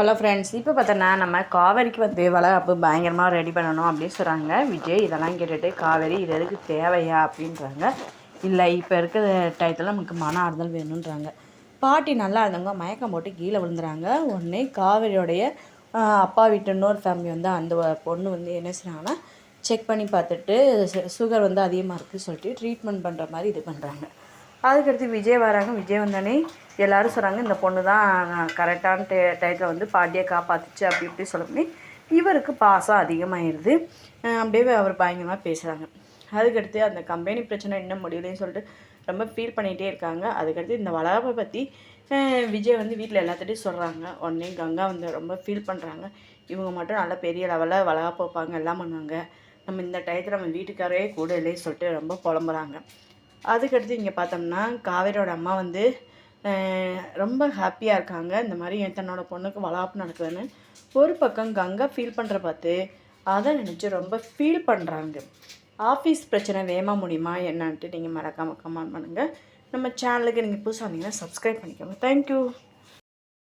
Hello friends, இப்போ பார்த்தோன்னா நம்ம காவேரிக்கு வந்து வளகாப்பு பயங்கரமாக ரெடி பண்ணணும் அப்படின்னு சொல்கிறாங்க விஜய். இதெல்லாம் கேட்டுட்டு காவேரி இது எதுக்கு தேவையா அப்படின்றாங்க. இல்லை, இப்போ இருக்கிற டயத்தில் நமக்கு மன ஆறுதல் வேணுன்றாங்க. பாட்டி நல்லா இருந்தவங்க மயக்கம் போட்டு கீழே விழுந்துறாங்க. உடனே காவேரியோடைய அப்பா வீட்டு இன்னொரு ஃபேமிலி வந்து அந்த பொண்ணு வந்து என்ன செய்கிறாங்கன்னா செக் பண்ணி பார்த்துட்டு சுகர் வந்து அதிகமாக இருக்குது சொல்லிட்டு ட்ரீட்மெண்ட் பண்ணுற மாதிரி இது பண்ணுறாங்க. அதுக்கடுத்து விஜய் வராங்க. விஜய் வந்தோடனே எல்லோரும் சொல்கிறாங்க இந்த பொண்ணு தான் கரெக்டான டயத்தில் வந்து பாட்டியை காப்பாற்றுச்சு அப்படி இப்படி சொல்லி இவருக்கு பாசம் அதிகமாகிடுது. அப்படியே அவர் பயங்கரமாக பேசுகிறாங்க. அதுக்கடுத்து அந்த கம்பெனி பிரச்சனை இன்னும் முடியலைன்னு சொல்லிட்டு ரொம்ப ஃபீல் பண்ணிகிட்டே இருக்காங்க. அதுக்கடுத்து இந்த வளகாப்பை பற்றி விஜய் வந்து வீட்டில் எல்லாத்துட்டையும் சொல்கிறாங்க. உடனே கங்கா வந்து ரொம்ப ஃபீல் பண்ணுறாங்க. இவங்க மட்டும் நல்ல பெரிய லெவலில் வளகாப்பு வைப்பாங்க, எல்லாம் பண்ணுவாங்க, நம்ம இந்த டயத்தில் நம்ம வீட்டுக்காரே கூட இல்லைன்னு சொல்லிட்டு ரொம்ப புலம்புறாங்க. அதுக்கடுத்து இங்கே பார்த்தோம்னா காவேரியோட அம்மா வந்து ரொம்ப ஹாப்பியாக இருக்காங்க. இந்த மாதிரி தன்னோட பொண்ணுக்கு வளகாப்பு நடக்குதுன்னு. ஒரு பக்கம் கங்கா ஃபீல் பண்ணுற பார்த்து அதை நினச்சி ரொம்ப ஃபீல் பண்ணுறாங்க. ஆஃபீஸ் பிரச்சனை வேகமாக முடியுமா என்னான்ட்டு நீங்கள் மறக்காமல் கமெண்ட் பண்ணுங்கள். நம்ம சேனலுக்கு நீங்கள் புதுசாக வந்தீங்கன்னா சப்ஸ்கிரைப் பண்ணிக்கோங்க. தேங்க்யூ.